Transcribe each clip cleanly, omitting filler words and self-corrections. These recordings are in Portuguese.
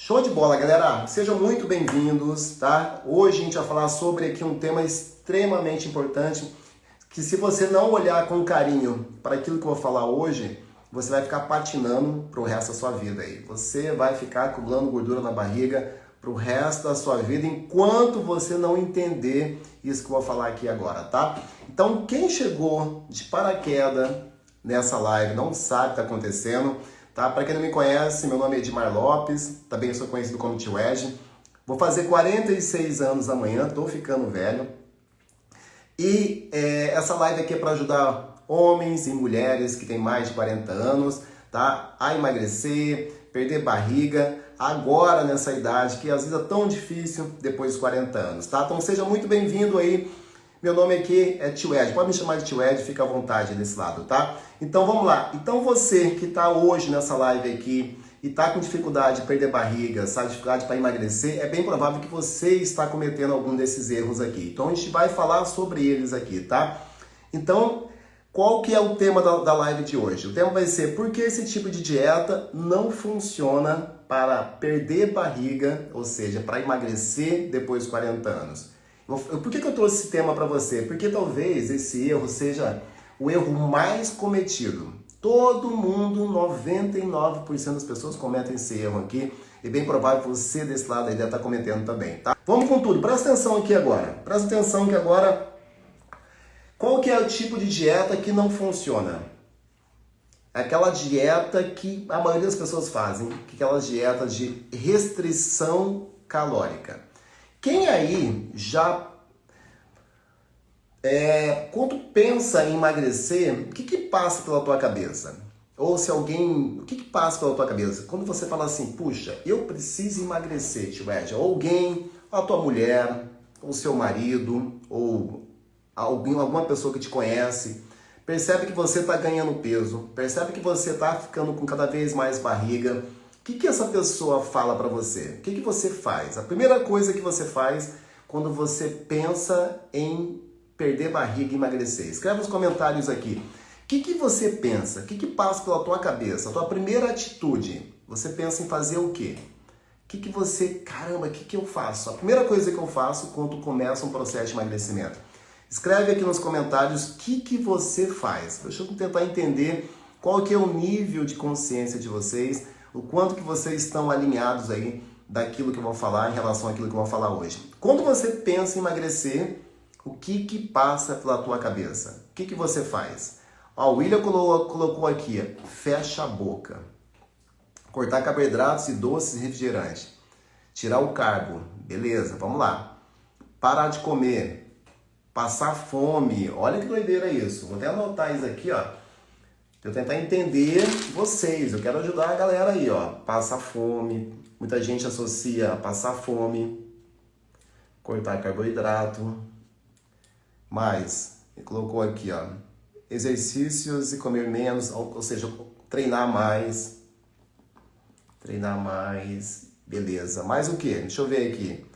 Show de bola, galera! Sejam muito bem-vindos, tá? Hoje a gente vai falar sobre aqui um tema extremamente importante, que se você não olhar com carinho para aquilo que eu vou falar hoje, você vai ficar patinando pro resto da sua vida aí. Você vai ficar acumulando gordura na barriga pro resto da sua vida, enquanto você não entender isso que eu vou falar aqui agora, tá? Então, quem chegou de paraquedas nessa live, não sabe o que está acontecendo, tá? Para quem não me conhece, meu nome é Edmar Lopes, também sou conhecido como Tio Ed. Vou fazer 46 anos amanhã, tô ficando velho. E essa live aqui é para ajudar homens e mulheres que têm mais de 40 anos, tá? A emagrecer, perder barriga, agora nessa idade que às vezes é tão difícil depois dos 40 anos, tá? Então seja muito bem-vindo aí. Meu nome aqui é Tio Ed, pode me chamar de Tio Ed, fica à vontade desse lado, tá? Então vamos lá. Então você que está hoje nessa live aqui e está com dificuldade de perder barriga, sabe, dificuldade para emagrecer, é bem provável que você está cometendo algum desses erros aqui. Então a gente vai falar sobre eles aqui, tá? Então, qual que é o tema da live de hoje? O tema vai ser por que esse tipo de dieta não funciona para perder barriga, ou seja, para emagrecer depois dos 40 anos. Por que eu trouxe esse tema para você? Porque talvez esse erro seja o erro mais cometido. Todo mundo, 99% das pessoas cometem esse erro aqui. E bem provável que você desse lado aí deve estar cometendo também, tá? Vamos com tudo. Presta atenção aqui agora. Presta atenção que agora... Qual que é o tipo de dieta que não funciona? Aquela dieta que a maioria das pessoas fazem. Aquela dieta de restrição calórica. Quem aí já, quando pensa em emagrecer, o que passa pela tua cabeça? Ou se alguém, o que passa pela tua cabeça? Quando você fala assim, puxa, eu preciso emagrecer, Tio Ed, ou alguém, a tua mulher, ou seu marido, ou alguma pessoa que te conhece, percebe que você está ganhando peso, percebe que você está ficando com cada vez mais barriga. O que essa pessoa fala para você? O que você faz? A primeira coisa que você faz quando você pensa em perder barriga e emagrecer. Escreve nos comentários aqui. O que você pensa? O que passa pela tua cabeça? A tua primeira atitude. Você pensa em fazer o quê? Caramba, o que eu faço? A primeira coisa que eu faço quando começa um processo de emagrecimento. Escreve aqui nos comentários o que você faz. Deixa eu tentar entender qual que é o nível de consciência de vocês, o quanto que vocês estão alinhados aí daquilo que eu vou falar em relação àquilo que eu vou falar hoje. Quando você pensa em emagrecer, o que passa pela tua cabeça? O que você faz? Ó, o William colocou aqui, fecha a boca. Cortar carboidratos e doces e refrigerantes. Tirar o carbo. Beleza, vamos lá. Parar de comer. Passar fome. Olha que doideira isso. Vou até anotar isso aqui, ó. Eu tentar entender vocês, eu quero ajudar a galera aí, ó. Passar fome, muita gente associa a passar fome, cortar carboidrato, mas ele colocou aqui, ó, exercícios e comer menos, ou seja, treinar mais, beleza. Mais o que? Deixa eu ver aqui.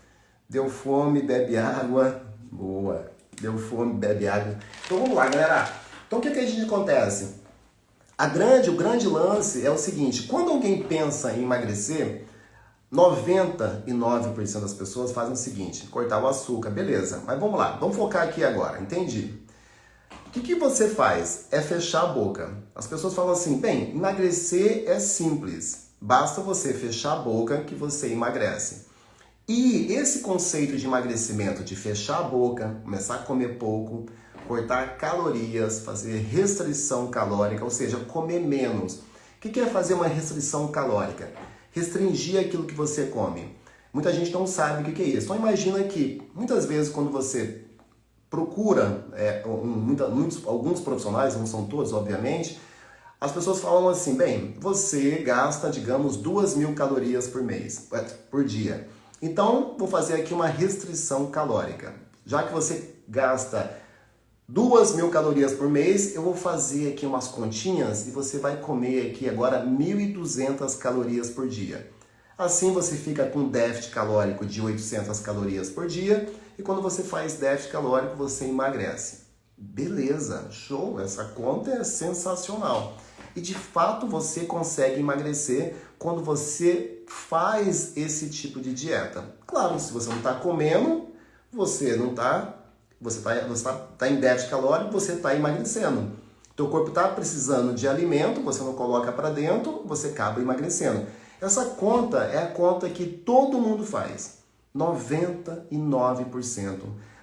Deu fome, bebe água, boa. Deu fome, bebe água. Então vamos lá, galera. Então o que a gente acontece? O grande lance é o seguinte, quando alguém pensa em emagrecer, 99% das pessoas fazem o seguinte, cortar o açúcar, beleza, mas vamos lá, vamos focar aqui agora, entendi. O que você faz? É fechar a boca. As pessoas falam assim, bem, emagrecer é simples, basta você fechar a boca que você emagrece. E esse conceito de emagrecimento, de fechar a boca, começar a comer pouco, cortar calorias, fazer restrição calórica, ou seja, comer menos. O que é fazer uma restrição calórica? Restringir aquilo que você come. Muita gente não sabe o que é isso. Então imagina que muitas vezes quando você procura, alguns profissionais, não são todos, obviamente, as pessoas falam assim, bem, você gasta, digamos, 2.000 calorias por dia. Então, vou fazer aqui uma restrição calórica. Já que você gasta 2.000 calorias por mês, eu vou fazer aqui umas continhas e você vai comer aqui agora 1.200 calorias por dia. Assim você fica com déficit calórico de 800 calorias por dia e quando você faz déficit calórico você emagrece. Beleza, show, essa conta é sensacional. E de fato você consegue emagrecer quando você faz esse tipo de dieta. Claro, se você não está comendo, você não está, tá em déficit calórico, você está emagrecendo. Teu corpo está precisando de alimento, você não coloca para dentro, você acaba emagrecendo. Essa conta é a conta que todo mundo faz. 99%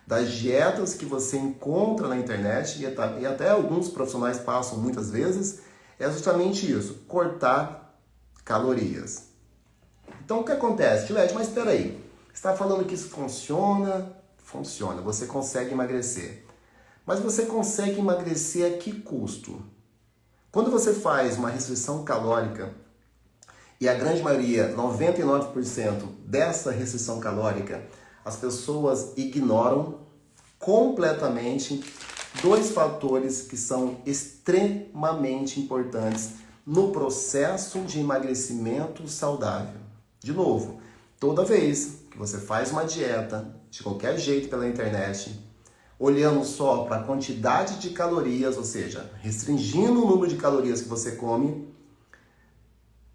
das dietas que você encontra na internet, e até alguns profissionais passam muitas vezes, é justamente isso, cortar calorias. Então o que acontece? Gilete, mas espera aí, você está falando que isso funciona? Funciona, você consegue emagrecer. Mas você consegue emagrecer a que custo? Quando você faz uma restrição calórica, e a grande maioria, 99% dessa restrição calórica, as pessoas ignoram completamente dois fatores que são extremamente importantes no processo de emagrecimento saudável. De novo, toda vez que você faz uma dieta de qualquer jeito pela internet, olhando só para a quantidade de calorias, ou seja, restringindo o número de calorias que você come,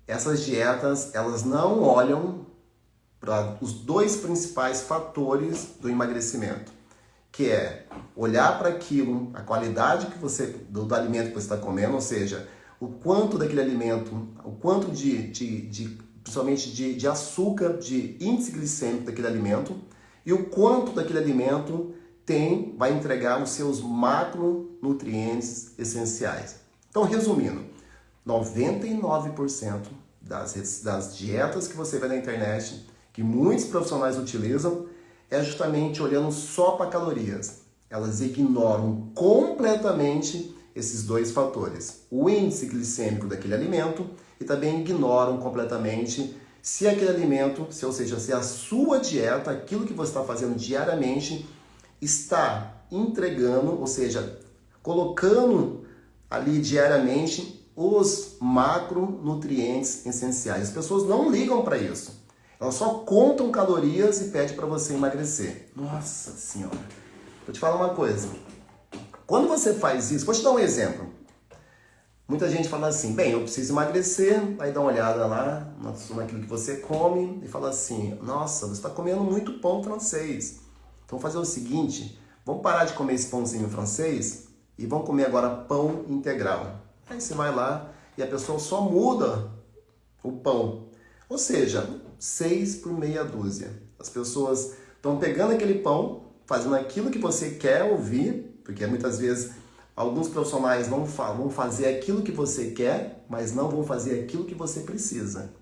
essas dietas, elas não olham para os dois principais fatores do emagrecimento, que é olhar para aquilo, a qualidade que do alimento que você está comendo, ou seja, o quanto daquele alimento, o quanto principalmente de açúcar, de índice glicêmico daquele alimento, e o quanto daquele alimento vai entregar os seus macronutrientes essenciais. Então, resumindo, 99% das dietas que você vê na internet, que muitos profissionais utilizam, é justamente olhando só para calorias. Elas ignoram completamente esses dois fatores, o índice glicêmico daquele alimento, e também ignoram completamente se aquele alimento, ou seja, se a sua dieta, aquilo que você está fazendo diariamente, está entregando, ou seja, colocando ali diariamente os macronutrientes essenciais. As pessoas não ligam para isso. Elas só contam calorias e pedem para você emagrecer. Nossa Senhora! Vou te falar uma coisa. Quando você faz isso, vou te dar um exemplo. Muita gente fala assim, bem, eu preciso emagrecer, aí dá uma olhada lá naquilo que você come e fala assim, nossa, você está comendo muito pão francês. Então vamos fazer o seguinte, vamos parar de comer esse pãozinho francês e vamos comer agora pão integral. Aí você vai lá e a pessoa só muda o pão. Ou seja, 6 por meia dúzia. As pessoas estão pegando aquele pão, fazendo aquilo que você quer ouvir, porque muitas vezes alguns profissionais vão fazer aquilo que você quer, mas não vão fazer aquilo que você precisa.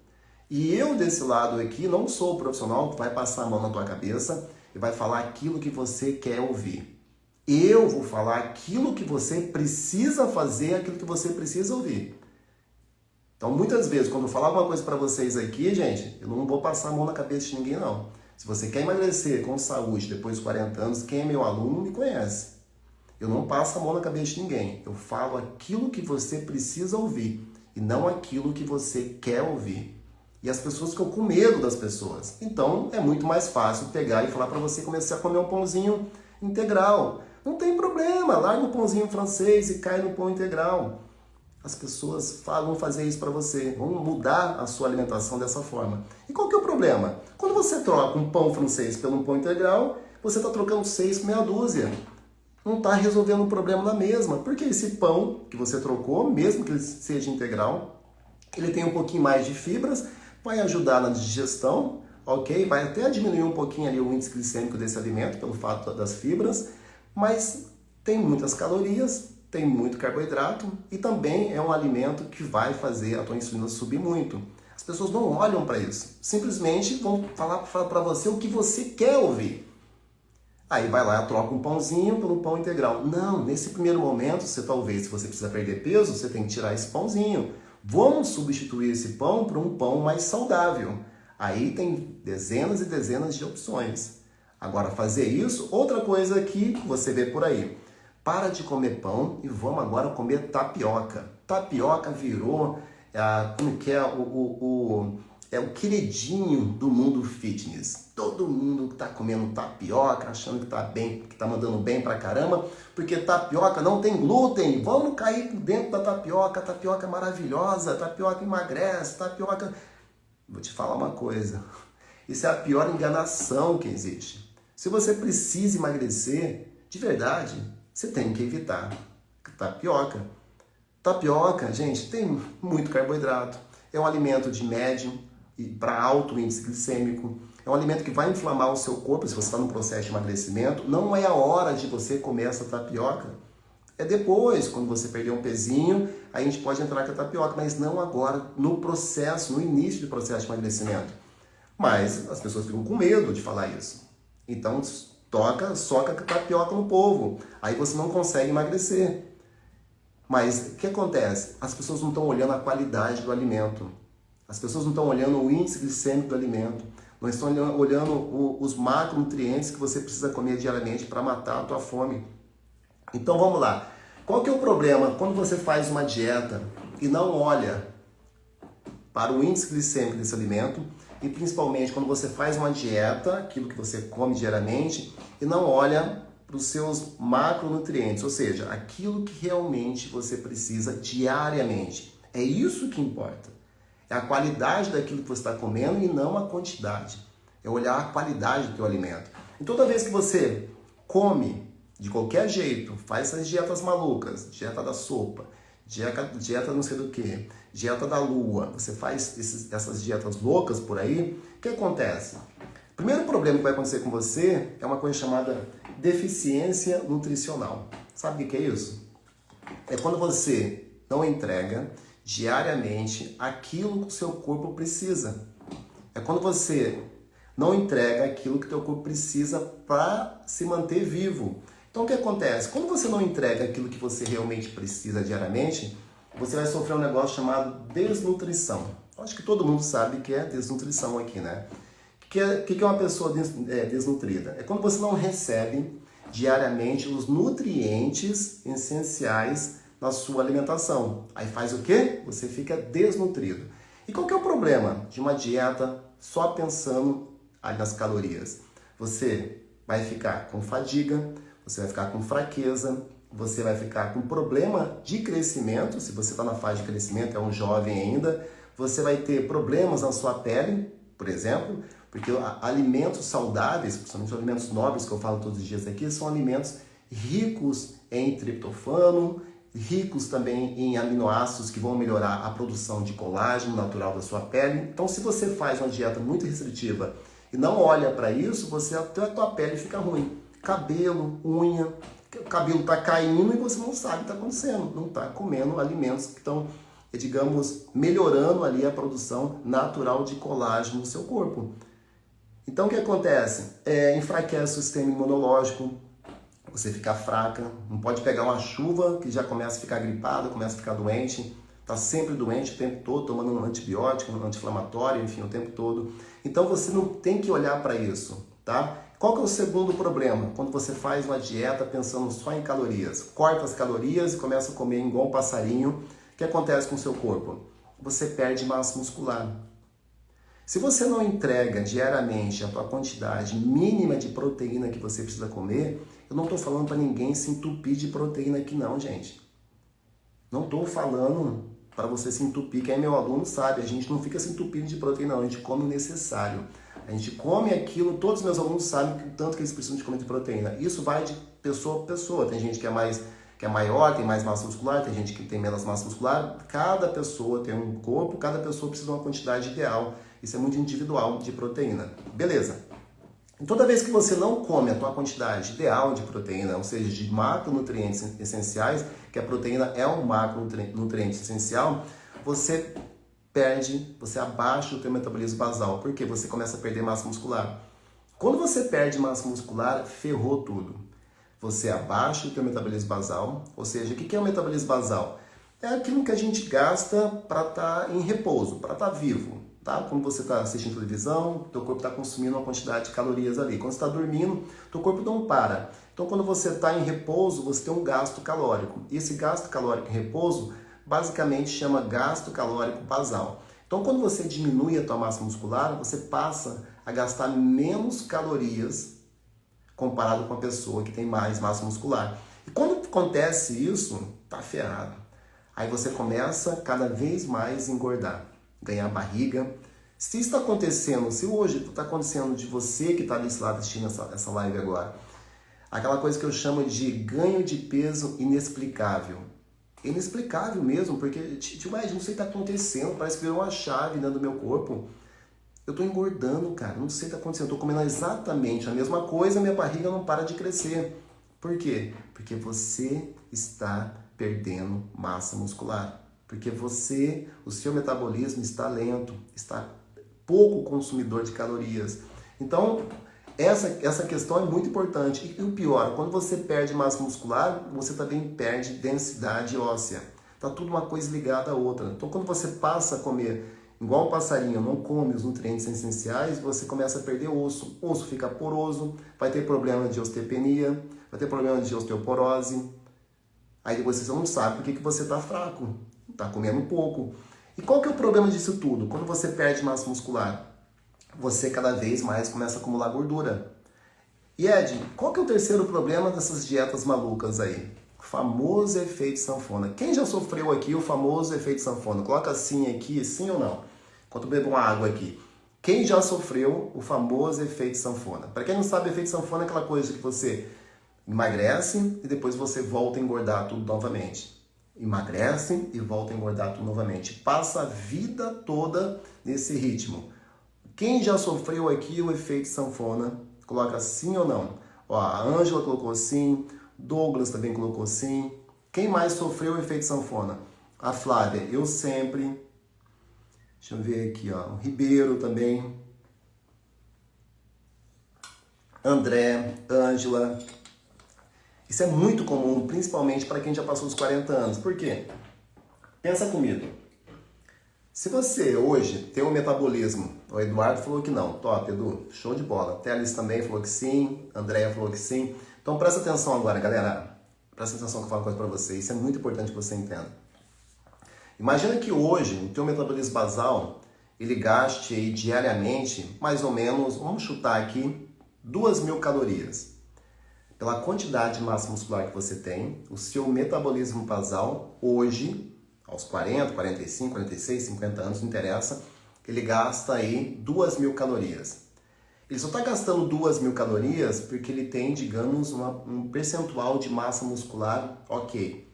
E eu, desse lado aqui, não sou o profissional que vai passar a mão na tua cabeça e vai falar aquilo que você quer ouvir. Eu vou falar aquilo que você precisa fazer, aquilo que você precisa ouvir. Então, muitas vezes, quando eu falar alguma coisa para vocês aqui, gente, eu não vou passar a mão na cabeça de ninguém, não. Se você quer emagrecer com saúde depois dos 40 anos, quem é meu aluno me conhece. Eu não passo a mão na cabeça de ninguém. Eu falo aquilo que você precisa ouvir e não aquilo que você quer ouvir. E as pessoas ficam com medo das pessoas. Então, é muito mais fácil pegar e falar para você começar a comer um pãozinho integral. Não tem problema, larga o pãozinho francês e cai no pão integral. As pessoas vão fazer isso para você, vão mudar a sua alimentação dessa forma. E qual que é o problema? Quando você troca um pão francês pelo um pão integral, você está trocando 6 por meia dúzia. Não está resolvendo o problema na mesma, porque esse pão que você trocou, mesmo que ele seja integral, ele tem um pouquinho mais de fibras, vai ajudar na digestão, ok? Vai até diminuir um pouquinho ali o índice glicêmico desse alimento, pelo fato das fibras, mas tem muitas calorias, tem muito carboidrato e também é um alimento que vai fazer a tua insulina subir muito. As pessoas não olham para isso, simplesmente vão falar para você o que você quer ouvir. Aí vai lá, troca um pãozinho pelo pão integral. Não, nesse primeiro momento, se você precisa perder peso, você tem que tirar esse pãozinho. Vamos substituir esse pão por um pão mais saudável. Aí tem dezenas e dezenas de opções. Agora, fazer isso, outra coisa que você vê por aí. Para de comer pão e vamos agora comer tapioca. Tapioca virou, como que é, é o queridinho do mundo fitness. Todo mundo tá comendo tapioca, achando que tá bem, que tá mandando bem pra caramba, porque tapioca não tem glúten. Vamos cair dentro da tapioca. Tapioca é maravilhosa, tapioca emagrece, tapioca... Vou te falar uma coisa. Isso é a pior enganação que existe. Se você precisa emagrecer, de verdade, você tem que evitar tapioca. Tapioca, gente, tem muito carboidrato. É um alimento de médio e para alto índice glicêmico. É um alimento que vai inflamar o seu corpo se você está no processo de emagrecimento. Não é a hora de você comer essa tapioca. É depois, quando você perder um pezinho, aí a gente pode entrar com a tapioca, mas não agora, no processo, no início do processo de emagrecimento. Mas as pessoas ficam com medo de falar isso. Então, soca a tapioca no povo. Aí você não consegue emagrecer. Mas o que acontece? As pessoas não estão olhando a qualidade do alimento. As pessoas não estão olhando o índice glicêmico do alimento. Não estão olhando os macronutrientes que você precisa comer diariamente para matar a tua fome. Então vamos lá. Qual que é o problema quando você faz uma dieta e não olha para o índice glicêmico desse alimento e principalmente quando você faz uma dieta, aquilo que você come diariamente, e não olha para os seus macronutrientes, ou seja, aquilo que realmente você precisa diariamente. É isso que importa. É a qualidade daquilo que você está comendo e não a quantidade. É olhar a qualidade do teu alimento. E toda vez que você come de qualquer jeito, faz essas dietas malucas, dieta da sopa, dieta não sei do que, dieta da lua, você faz essas dietas loucas por aí, o que acontece? O primeiro problema que vai acontecer com você é uma coisa chamada deficiência nutricional. Sabe o que é isso? É quando você não entrega diariamente aquilo que o seu corpo precisa. É quando você não entrega aquilo que o teu corpo precisa para se manter vivo. Então o que acontece? Quando você não entrega aquilo que você realmente precisa diariamente, você vai sofrer um negócio chamado desnutrição. Acho que todo mundo sabe o que é desnutrição aqui, né? O que é uma pessoa desnutrida? É quando você não recebe diariamente os nutrientes essenciais na sua alimentação. Aí faz o quê? Você fica desnutrido. E qual que é o problema de uma dieta só pensando ali nas calorias? Você vai ficar com fadiga, você vai ficar com fraqueza, você vai ficar com problema de crescimento, se você está na fase de crescimento, é um jovem ainda, você vai ter problemas na sua pele, por exemplo, porque alimentos saudáveis, principalmente alimentos nobres que eu falo todos os dias aqui, são alimentos ricos em triptofano, ricos também em aminoácidos que vão melhorar a produção de colágeno natural da sua pele. Então, se você faz uma dieta muito restritiva e não olha para isso, até a tua pele fica ruim. Cabelo, unha, o cabelo está caindo e você não sabe o que está acontecendo. Não está comendo alimentos que estão, digamos, melhorando ali a produção natural de colágeno no seu corpo. Então, o que acontece? Enfraquece o sistema imunológico, você fica fraca, não pode pegar uma chuva que já começa a ficar gripada, começa a ficar doente, está sempre doente o tempo todo, tomando um antibiótico, um anti-inflamatório, enfim, o tempo todo. Então você não tem que olhar para isso, tá? Qual que é o segundo problema? Quando você faz uma dieta pensando só em calorias, corta as calorias e começa a comer igual um passarinho, o que acontece com o seu corpo? Você perde massa muscular. Se você não entrega diariamente a tua quantidade mínima de proteína que você precisa comer, eu não estou falando para ninguém se entupir de proteína aqui não, gente. Não estou falando para você se entupir. Quem é meu aluno sabe, a gente não fica se entupindo de proteína não, a gente come o necessário. A gente come aquilo, todos os meus alunos sabem o tanto que eles precisam de comer de proteína. Isso vai de pessoa a pessoa. Tem gente que é maior, tem mais massa muscular, tem gente que tem menos massa muscular. Cada pessoa tem um corpo, cada pessoa precisa de uma quantidade ideal. Isso é muito individual de proteína. Beleza. E toda vez que você não come a tua quantidade ideal de proteína, ou seja, de macronutrientes essenciais, que a proteína é um macronutriente essencial, você abaixa o teu metabolismo basal, porque você começa a perder massa muscular. Quando você perde massa muscular, ferrou tudo. Você abaixa o teu metabolismo basal, ou seja, o que é o metabolismo basal? É aquilo que a gente gasta para estar em repouso, para estar vivo. Tá? Quando você está assistindo televisão, teu corpo está consumindo uma quantidade de calorias ali. Quando você está dormindo, teu corpo não para. Então, quando você está em repouso, você tem um gasto calórico. E esse gasto calórico em repouso, basicamente, chama gasto calórico basal. Então, quando você diminui a tua massa muscular, você passa a gastar menos calorias comparado com a pessoa que tem mais massa muscular. E quando acontece isso, tá ferrado. Aí você começa cada vez mais a engordar, ganhar barriga. Se isso está acontecendo, se hoje está acontecendo de você que está desse lado assistindo essa live agora, aquela coisa que eu chamo de ganho de peso inexplicável. Inexplicável mesmo, porque, imagina, não sei o que está acontecendo, parece que virou uma chave dentro do meu corpo. Eu tô engordando, cara, não sei o que tá acontecendo, eu tô comendo exatamente a mesma coisa, minha barriga não para de crescer. Por quê? Porque você está perdendo massa muscular. Porque o seu metabolismo está lento, está pouco consumidor de calorias. Então, essa questão é muito importante. E o pior, quando você perde massa muscular, você também perde densidade óssea. Tá tudo uma coisa ligada à outra. Então, quando você passa a comer igual um passarinho, não come os nutrientes essenciais, você começa a perder osso. O osso fica poroso, vai ter problema de osteopenia, vai ter problema de osteoporose. Aí depois você não sabe por que você está fraco, está comendo pouco. E qual que é o problema disso tudo? Quando você perde massa muscular, você cada vez mais começa a acumular gordura. E Ed, qual que é o terceiro problema dessas dietas malucas aí? O famoso efeito sanfona. Quem já sofreu aqui o famoso efeito sanfona? Coloca sim aqui, sim ou não? Enquanto eu bebo uma água aqui. Quem já sofreu o famoso efeito sanfona? Para quem não sabe, efeito sanfona é aquela coisa que você emagrece e depois você volta a engordar tudo novamente. Emagrece e volta a engordar tudo novamente. Passa a vida toda nesse ritmo. Quem já sofreu aqui o efeito sanfona? Coloca sim ou não? Ó, a Ângela colocou sim, Douglas também colocou sim. Quem mais sofreu o efeito sanfona? A Flávia, eu sempre. Deixa eu ver aqui, ó. O Ribeiro também. André, Ângela. Isso é muito comum, principalmente para quem já passou os 40 anos. Por quê? Pensa comigo. Se você hoje tem um metabolismo, o Eduardo falou que não. Top, Edu. Show de bola. Teles também falou que sim. Andréia falou que sim. Então presta atenção agora, galera. Presta atenção que eu falo uma coisa para você. Isso é muito importante que você entenda. Imagina que hoje o teu metabolismo basal, ele gaste aí diariamente, mais ou menos, vamos chutar aqui, 2.000 calorias. Pela quantidade de massa muscular que você tem, o seu metabolismo basal, hoje, aos 40, 45, 46, 50 anos, não interessa, ele gasta aí 2.000 calorias. Ele só está gastando 2.000 calorias porque ele tem, digamos, um percentual de massa muscular ok.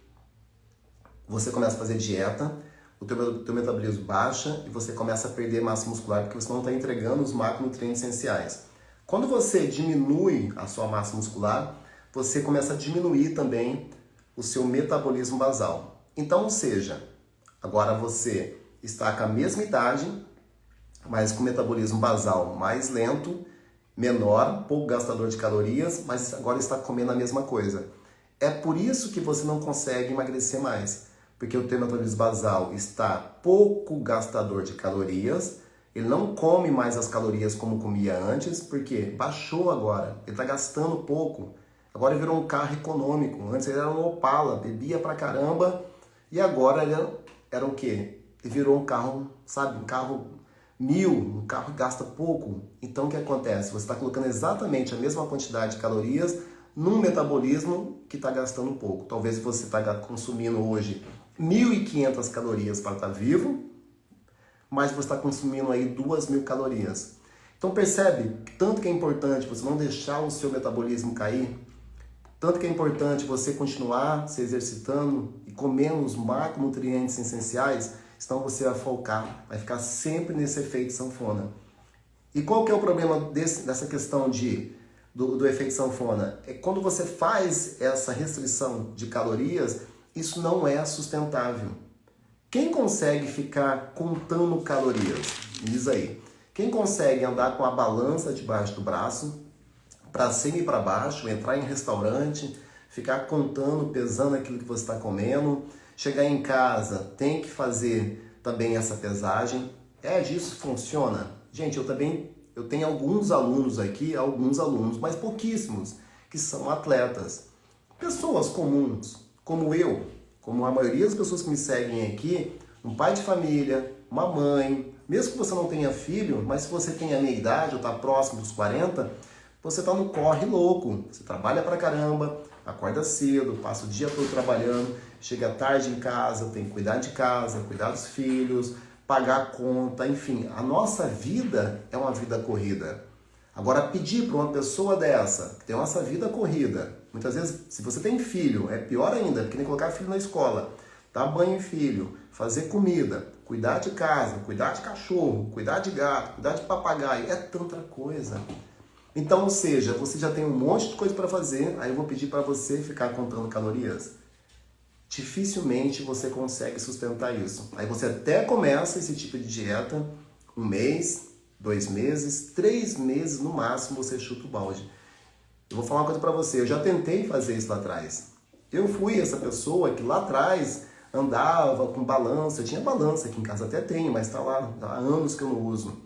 Você começa a fazer dieta, o teu metabolismo baixa e você começa a perder massa muscular porque você não está entregando os macronutrientes essenciais. Quando você diminui a sua massa muscular, você começa a diminuir também o seu metabolismo basal. Então, ou seja, agora você está com a mesma idade, mas com o metabolismo basal mais lento, menor, pouco gastador de calorias, mas agora está comendo a mesma coisa. É por isso que você não consegue emagrecer mais, porque o teu metabolismo basal está pouco gastador de calorias, ele não come mais as calorias como comia antes, porque baixou agora, ele está gastando pouco. Agora ele virou um carro econômico, antes ele era um Opala, bebia pra caramba, e agora ele era o quê? Ele virou um carro, sabe, um carro 1.000, um carro que gasta pouco. Então o que acontece? Você está colocando exatamente a mesma quantidade de calorias num metabolismo que está gastando pouco. Talvez você está consumindo hoje 1.500 calorias para estar vivo, mas você está consumindo aí 2.000 calorias. Então percebe tanto que é importante você não deixar o seu metabolismo cair, tanto que é importante você continuar se exercitando e comendo os macronutrientes essenciais, senão você vai focar, vai ficar sempre nesse efeito sanfona. E qual que é o problema dessa questão do efeito sanfona? É quando você faz essa restrição de calorias, isso não é sustentável. Quem consegue ficar contando calorias? Diz aí. Quem consegue andar com a balança debaixo do braço, para cima e para baixo, entrar em restaurante, ficar contando, pesando aquilo que você está comendo, chegar em casa, tem que fazer também essa pesagem. Isso funciona? Gente, eu tenho alguns alunos aqui, mas pouquíssimos, que são atletas. Pessoas comuns, como eu, como a maioria das pessoas que me seguem aqui, um pai de família, uma mãe, mesmo que você não tenha filho, mas se você tem a minha idade ou está próximo dos 40, você está no corre louco. Você trabalha pra caramba, acorda cedo, passa o dia todo trabalhando, chega tarde em casa, tem que cuidar de casa, cuidar dos filhos, pagar a conta, enfim. A nossa vida é uma vida corrida. Agora, pedir para uma pessoa dessa, que tem essa vida corrida, muitas vezes, se você tem filho, é pior ainda, porque nem colocar filho na escola, dar banho em filho, fazer comida, cuidar de casa, cuidar de cachorro, cuidar de gato, cuidar de papagaio, é tanta coisa. Então, ou seja, você já tem um monte de coisa para fazer, aí eu vou pedir para você ficar contando calorias. Dificilmente você consegue sustentar isso. Aí você até começa esse tipo de dieta, 1 mês, 2 meses, 3 meses no máximo você chuta o balde. Eu vou falar uma coisa para você, eu já tentei fazer isso lá atrás. Eu fui essa pessoa que lá atrás andava com balança, eu tinha balança aqui em casa, até tenho, mas está lá há anos que eu não uso,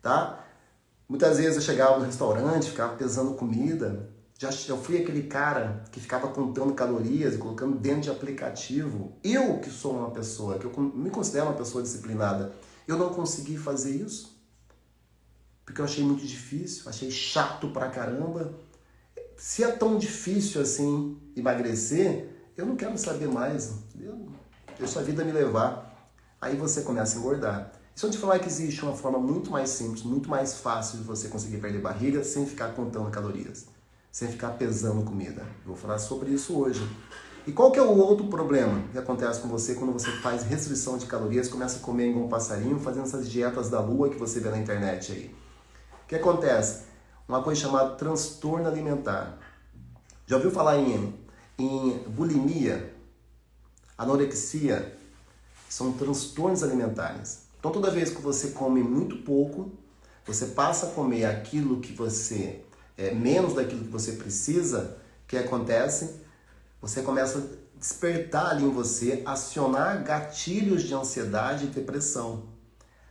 tá? Muitas vezes eu chegava no restaurante, ficava pesando comida. Já fui aquele cara que ficava contando calorias e colocando dentro de aplicativo. Eu que sou uma pessoa, que eu me considero uma pessoa disciplinada, eu não consegui fazer isso. Porque eu achei muito difícil, achei chato pra caramba. Se é tão difícil assim emagrecer, eu não quero saber mais. Deixa a vida me levar. Aí você começa a engordar. Se eu te falar que existe uma forma muito mais simples, muito mais fácil de você conseguir perder barriga sem ficar contando calorias, sem ficar pesando comida. Eu vou falar sobre isso hoje. E qual que é o outro problema que acontece com você quando você faz restrição de calorias, começa a comer igual um passarinho, fazendo essas dietas da lua que você vê na internet aí? O que acontece? Uma coisa chamada transtorno alimentar. Já ouviu falar em bulimia, anorexia? São transtornos alimentares. Então, toda vez que você come muito pouco, você passa a comer aquilo que você, menos daquilo que você precisa, o que acontece? Você começa a despertar ali em você, acionar gatilhos de ansiedade e depressão.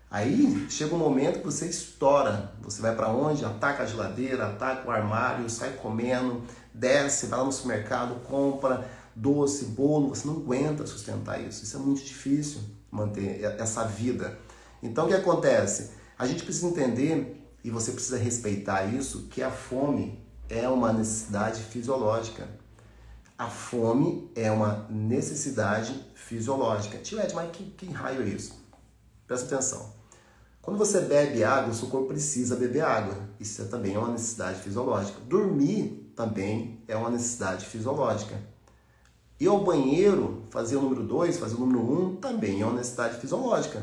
Aí, chega um momento que você estoura. Você vai para onde? Ataca a geladeira, ataca o armário, sai comendo, desce, vai lá no supermercado, compra doce, bolo. Você não aguenta sustentar isso. Isso é muito difícil, manter essa vida. Então o que acontece? A gente precisa entender, e você precisa respeitar isso, que a fome é uma necessidade fisiológica. A fome é uma necessidade fisiológica. Tio Ed, mas que raio é isso? Presta atenção. Quando você bebe água, o seu corpo precisa beber água. Isso também é uma necessidade fisiológica. Dormir também é uma necessidade fisiológica. Ir ao banheiro, fazer o número 2, fazer o número 1, também é uma necessidade fisiológica.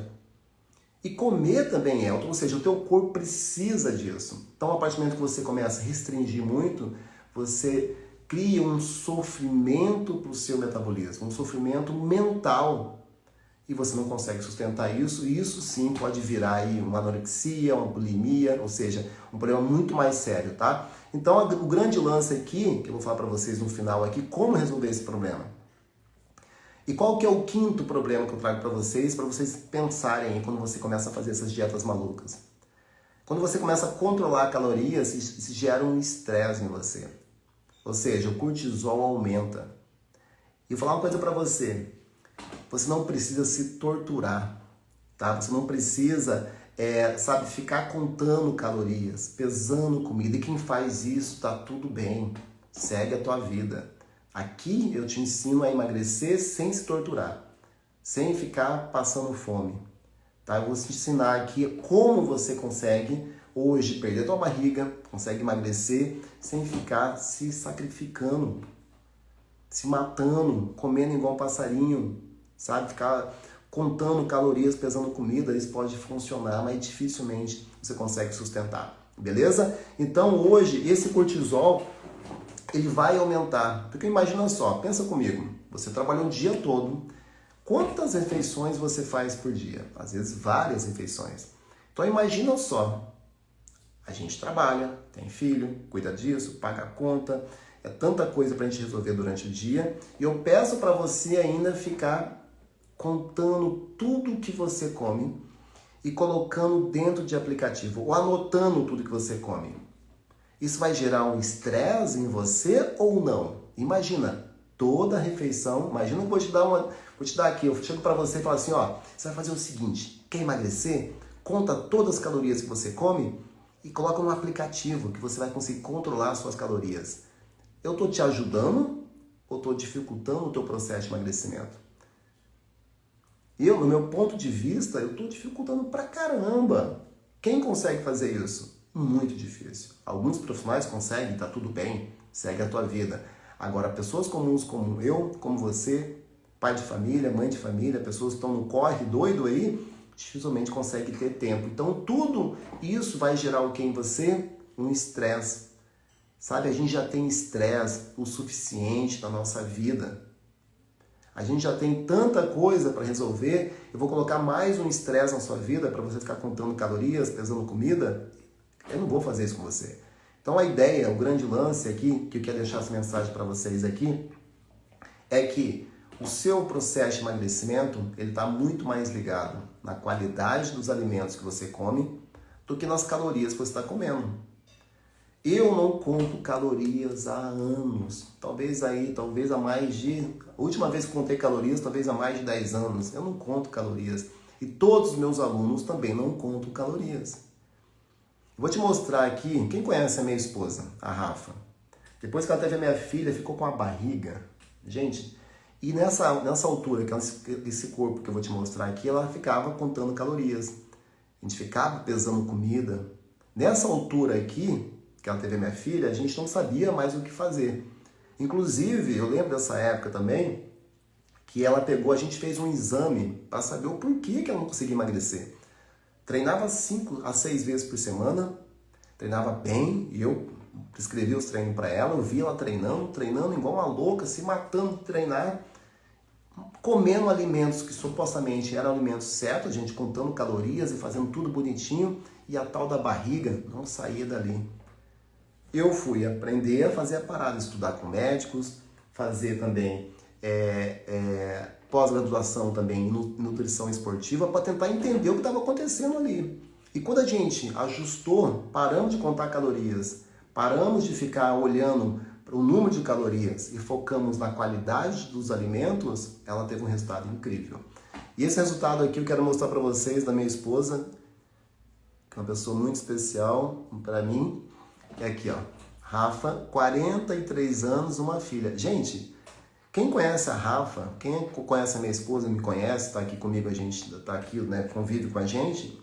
E comer também é, ou seja, o teu corpo precisa disso. Então, a partir do momento que você começa a restringir muito, você cria um sofrimento para o seu metabolismo, um sofrimento mental. E você não consegue sustentar isso, e isso sim pode virar aí uma anorexia, uma bulimia, ou seja, um problema muito mais sério, tá? Então, o grande lance aqui, que eu vou falar para vocês no final aqui, como resolver esse problema. E qual que é o quinto problema que eu trago para vocês pensarem aí quando você começa a fazer essas dietas malucas? Quando você começa a controlar calorias, isso gera um estresse em você. Ou seja, o cortisol aumenta. E vou falar uma coisa para você. Você não precisa se torturar, tá? Você não precisa, ficar contando calorias, pesando comida. E quem faz isso, tá tudo bem. Segue a tua vida. Aqui eu te ensino a emagrecer sem se torturar, sem ficar passando fome, tá? Eu vou te ensinar aqui como você consegue hoje perder a tua barriga, consegue emagrecer sem ficar se sacrificando, se matando, comendo igual um passarinho, sabe? Ficar contando calorias, pesando comida, isso pode funcionar, mas dificilmente você consegue sustentar, beleza? Então hoje esse cortisol ele vai aumentar, porque imagina só, pensa comigo, você trabalhou o dia todo, quantas refeições você faz por dia? Às vezes várias refeições. Então imagina só, a gente trabalha, tem filho, cuida disso, paga a conta, é tanta coisa pra gente resolver durante o dia, e eu peço para você ainda ficar contando tudo que você come e colocando dentro de aplicativo, ou anotando tudo que você come. Isso vai gerar um estresse em você ou não? Imagina, toda refeição, imagina que eu vou te dar aqui, eu chego para você e falo assim, ó, você vai fazer o seguinte, Quer emagrecer? Conta todas as calorias que você come e coloca no aplicativo que você vai conseguir controlar as suas calorias. Eu estou te ajudando ou estou dificultando o teu processo de emagrecimento? No meu ponto de vista, eu estou dificultando pra caramba. Quem consegue fazer isso? Muito difícil. Alguns profissionais conseguem, tá tudo bem, segue a tua vida. Agora, pessoas comuns como eu, como você, pai de família, mãe de família, pessoas que estão no corre doido aí, dificilmente conseguem ter tempo. Então, tudo isso vai gerar o que em você? Um estresse. Sabe, a gente já tem estresse o suficiente na nossa vida. A gente já tem tanta coisa para resolver, eu vou colocar mais um estresse na sua vida para você ficar contando calorias, pesando comida. Eu não vou fazer isso com você. Então a ideia, o grande lance aqui, que eu quero deixar essa mensagem para vocês aqui, é que o seu processo de emagrecimento, ele está muito mais ligado na qualidade dos alimentos que você come do que nas calorias que você está comendo. Eu não conto calorias há anos, talvez há mais de... A última vez que contei calorias, talvez há mais de 10 anos. Eu não conto calorias. E todos os meus alunos também não contam calorias. Vou te mostrar aqui, quem conhece a minha esposa, a Rafa? Depois que ela teve a minha filha, ficou com a barriga. Gente, e nessa altura, esse corpo que eu vou te mostrar aqui, ela ficava contando calorias. A gente ficava pesando comida. Nessa altura aqui, que ela teve a minha filha, a gente não sabia mais o que fazer. Inclusive, eu lembro dessa época também, que ela pegou, a gente fez um exame para saber o porquê que ela não conseguia emagrecer. Treinava 5 a 6 vezes por semana, treinava bem, e eu prescrevi os treinos para ela, eu vi ela treinando igual uma louca, se matando de treinar, comendo alimentos que supostamente eram alimentos certos, a gente contando calorias e fazendo tudo bonitinho, e a tal da barriga não saía dali. Eu fui aprender a fazer a parada, estudar com médicos, fazer também pós-graduação também em nutrição esportiva para tentar entender o que estava acontecendo ali. E quando a gente ajustou, paramos de contar calorias, paramos de ficar olhando para o número de calorias e focamos na qualidade dos alimentos, ela teve um resultado incrível. E esse resultado aqui eu quero mostrar para vocês da minha esposa, que é uma pessoa muito especial para mim. É aqui, ó, Rafa, 43 anos, uma filha. Gente, quem conhece a Rafa, quem conhece a minha esposa, me conhece, tá aqui comigo, a gente tá aqui, né, convive com a gente.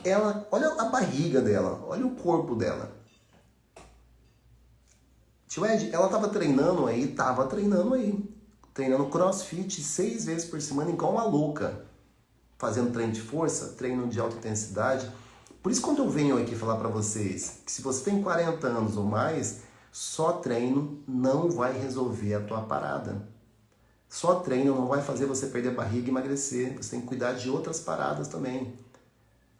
Ela, olha a barriga dela, olha o corpo dela. Tio Ed, ela tava treinando aí, treinando crossfit 6 vezes por semana, igual uma louca. Fazendo treino de força, treino de alta intensidade. Por isso, quando eu venho aqui falar para vocês que se você tem 40 anos ou mais, só treino não vai resolver a tua parada. Só treino não vai fazer você perder a barriga e emagrecer. Você tem que cuidar de outras paradas também.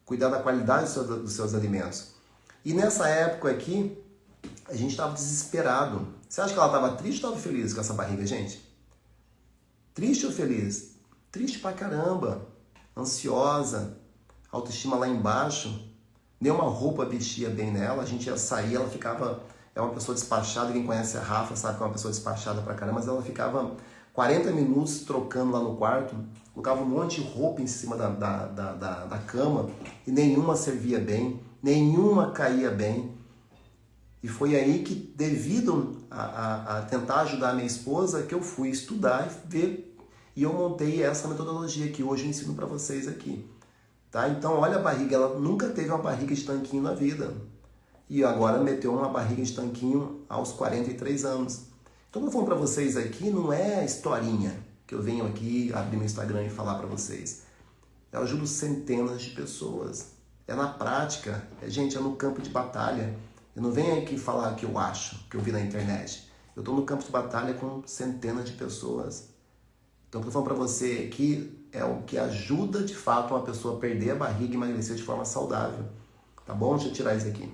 Cuidar da qualidade dos seus alimentos. E nessa época aqui, a gente estava desesperado. Você acha que ela estava triste ou estava feliz com essa barriga, gente? Triste ou feliz? Triste pra caramba. Ansiosa. Autoestima lá embaixo. Nenhuma roupa vestia bem nela. A gente ia sair, ela ficava... É uma pessoa despachada. Quem conhece a Rafa sabe que é uma pessoa despachada pra caramba. Mas ela ficava 40 minutos trocando lá no quarto. Colocava um monte de roupa em cima da cama. E nenhuma servia bem. Nenhuma caía bem. E foi aí que, devido a tentar ajudar a minha esposa, que eu fui estudar e ver. E eu montei essa metodologia que hoje eu ensino para vocês aqui. Tá? Então, olha a barriga. Ela nunca teve uma barriga de tanquinho na vida. E agora meteu uma barriga de tanquinho aos 43 anos. Então, o que eu falo para vocês aqui não é historinha que eu venho aqui abrir meu Instagram e falar para vocês. Eu ajudo centenas de pessoas. É na prática. Gente, é no campo de batalha. Eu não venho aqui falar o que eu acho, que eu vi na internet. Eu estou no campo de batalha com centenas de pessoas. Então, o que eu falo para você aqui é o que ajuda, de fato, uma pessoa a perder a barriga e emagrecer de forma saudável. Tá bom? Deixa eu tirar isso aqui.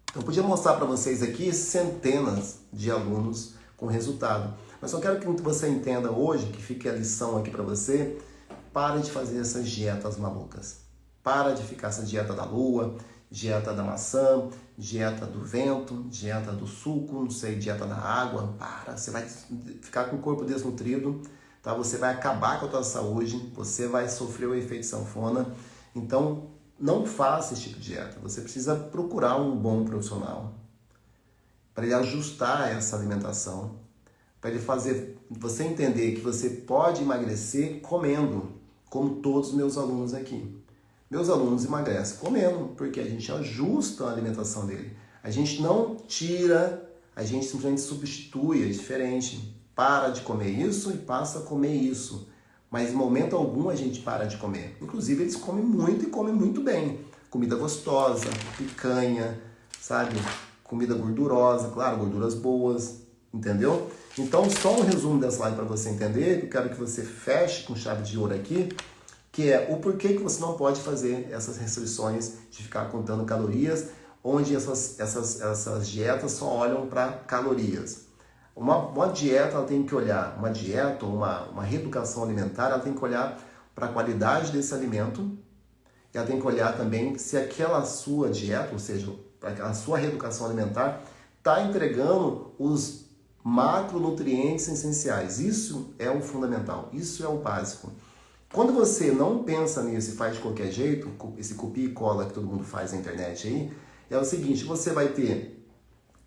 Então, eu podia mostrar para vocês aqui centenas de alunos com resultado. Mas só quero que você entenda hoje, que fique a lição aqui para você, para de fazer essas dietas malucas. Para de ficar essa dieta da lua, dieta da maçã, dieta do vento, dieta do suco, não sei, dieta da água. Para, você vai ficar com o corpo desnutrido, tá? Você vai acabar com a tua saúde, você vai sofrer o efeito sanfona. Então, não faça esse tipo de dieta. Você precisa procurar um bom profissional para ele ajustar essa alimentação, para ele fazer você entender que você pode emagrecer comendo, como todos os meus alunos aqui. Meus alunos emagrecem comendo, porque a gente ajusta a alimentação dele. A gente não tira, a gente simplesmente substitui, é diferente. Para de comer isso e passa a comer isso. Mas em momento algum a gente para de comer. Inclusive eles comem muito e comem muito bem. Comida gostosa, picanha, sabe? Comida gordurosa, claro, gorduras boas, entendeu? Então, só um resumo dessa live para você entender. Eu quero que você feche com chave de ouro aqui, que é o porquê que você não pode fazer essas restrições de ficar contando calorias, onde essas dietas só olham para calorias. Uma dieta, ela tem que olhar, uma dieta ou uma reeducação alimentar, ela tem que olhar para a qualidade desse alimento, e ela tem que olhar também se aquela sua dieta, ou seja, para a sua reeducação alimentar, está entregando os macronutrientes essenciais. Isso é o fundamental, isso é o básico. Quando você não pensa nisso e faz de qualquer jeito, esse copia e cola que todo mundo faz na internet aí, é o seguinte, você vai ter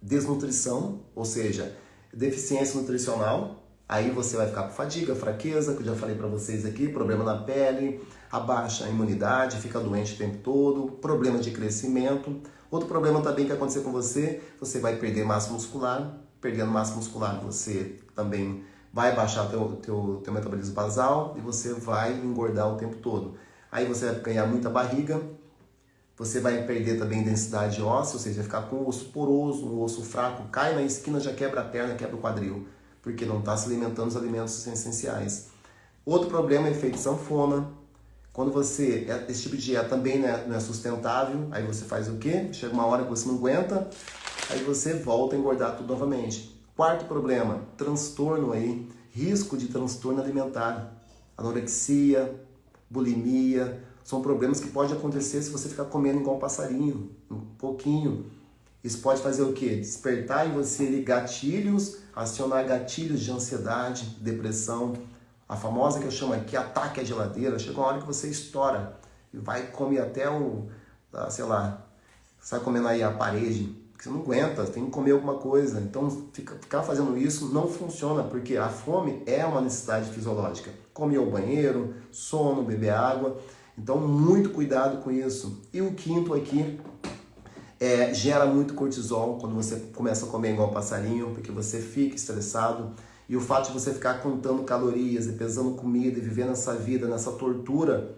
desnutrição, ou seja, deficiência nutricional, aí você vai ficar com fadiga, fraqueza, que eu já falei para vocês aqui, problema na pele, abaixa a imunidade, fica doente o tempo todo, problema de crescimento. Outro problema também que acontecer com você, você vai perder massa muscular, perdendo massa muscular você também vai baixar teu metabolismo basal e você vai engordar o tempo todo. Aí você vai ganhar muita barriga, você vai perder também densidade óssea, ou seja, vai ficar com o osso poroso, um osso fraco, cai na esquina, já quebra a perna, quebra o quadril, porque não está se alimentando os alimentos essenciais. Outro problema é efeito sanfona. Quando esse tipo de dieta também não é sustentável, aí você faz o quê? Chega uma hora que você não aguenta, aí você volta a engordar tudo novamente. Quarto problema, transtorno aí, risco de transtorno alimentar, anorexia, bulimia, são problemas que podem acontecer se você ficar comendo igual um passarinho, um pouquinho. Isso pode fazer o quê? Despertar em você gatilhos, acionar gatilhos de ansiedade, depressão, a famosa que eu chamo aqui ataque à geladeira. Chega uma hora que você estoura e vai comer até sei lá, sai comendo aí a parede, porque você não aguenta, tem que comer alguma coisa. Então, ficar fazendo isso não funciona, porque a fome é uma necessidade fisiológica. Comer ao banheiro, sono, beber água. Então, muito cuidado com isso. E o quinto aqui, gera muito cortisol quando você começa a comer igual passarinho, porque você fica estressado. E o fato de você ficar contando calorias e pesando comida e vivendo essa vida, nessa tortura,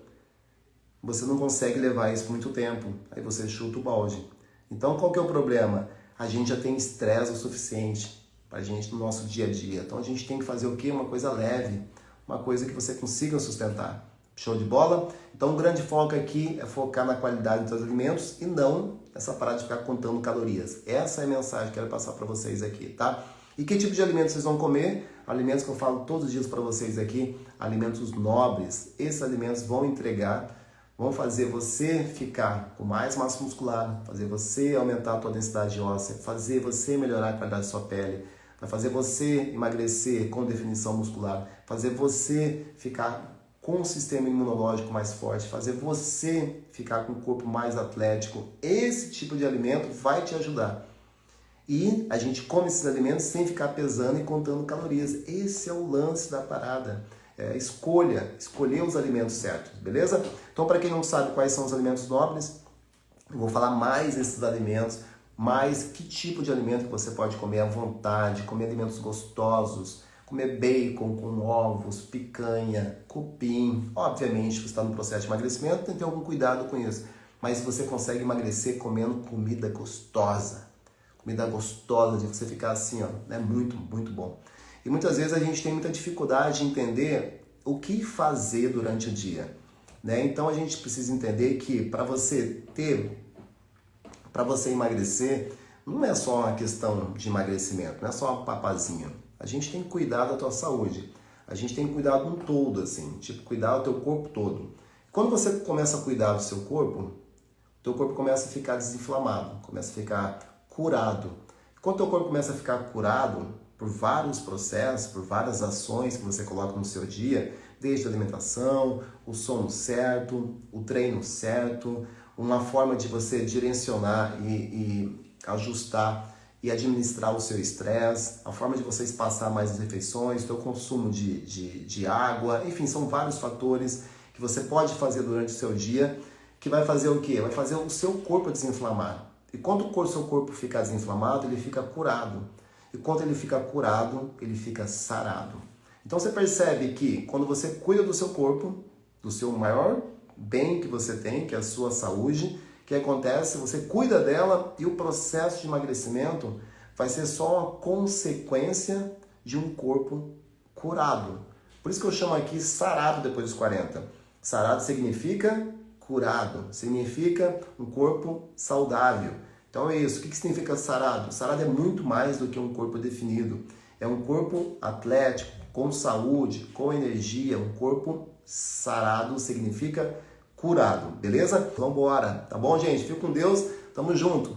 você não consegue levar isso por muito tempo. Aí você chuta o balde. Então, qual que é o problema? A gente já tem estresse o suficiente pra gente no nosso dia a dia. Então, a gente tem que fazer o quê? Uma coisa leve, uma coisa que você consiga sustentar. Show de bola? Então, o grande foco aqui é focar na qualidade dos seus alimentos e não essa parada de ficar contando calorias. Essa é a mensagem que eu quero passar para vocês aqui, tá? E que tipo de alimentos vocês vão comer? Alimentos que eu falo todos os dias para vocês aqui, alimentos nobres. Esses alimentos vão entregar, vão fazer você ficar com mais massa muscular, fazer você aumentar a sua densidade óssea, fazer você melhorar a qualidade da sua pele, vai fazer você emagrecer com definição muscular, fazer você ficar com um sistema imunológico mais forte, fazer você ficar com um corpo mais atlético. Esse tipo de alimento vai te ajudar. E a gente come esses alimentos sem ficar pesando e contando calorias. Esse é o lance da parada. Escolher os alimentos certos, beleza? Então, para quem não sabe quais são os alimentos nobres, eu vou falar mais desses alimentos, mais que tipo de alimento que você pode comer à vontade, comer alimentos gostosos, comer bacon com ovos, picanha, cupim. Obviamente, você está no processo de emagrecimento, tem que ter algum cuidado com isso. Mas você consegue emagrecer comendo comida gostosa. Comida gostosa, de você ficar assim, ó, é muito, muito bom. E muitas vezes a gente tem muita dificuldade de entender o que fazer durante o dia, né? Então a gente precisa entender que para você emagrecer, não é só uma questão de emagrecimento, não é só uma papazinha. A gente tem que cuidar da tua saúde. A gente tem que cuidar de um todo, assim, tipo, cuidar do teu corpo todo. Quando você começa a cuidar do seu corpo, o teu corpo começa a ficar desinflamado, começa a ficar curado. Quando o teu corpo começa a ficar curado, por vários processos, por várias ações que você coloca no seu dia, desde a alimentação, o sono certo, o treino certo, uma forma de você direcionar e ajustar e administrar o seu estresse, a forma de você espaçar mais as refeições, o seu consumo de água, enfim, são vários fatores que você pode fazer durante o seu dia, que vai fazer o quê? Vai fazer o seu corpo desinflamar. E quando o seu corpo fica desinflamado, ele fica curado. E quando ele fica curado, ele fica sarado. Então você percebe que quando você cuida do seu corpo, do seu maior bem que você tem, que é a sua saúde, o que acontece? Você cuida dela e o processo de emagrecimento vai ser só uma consequência de um corpo curado. Por isso que eu chamo aqui sarado depois dos 40. Sarado significa curado, significa um corpo saudável. Então é isso. O que significa sarado? Sarado é muito mais do que um corpo definido. É um corpo atlético, com saúde, com energia. Um corpo sarado significa curado, beleza? Vamos embora, tá bom, gente? Fique com Deus, tamo junto.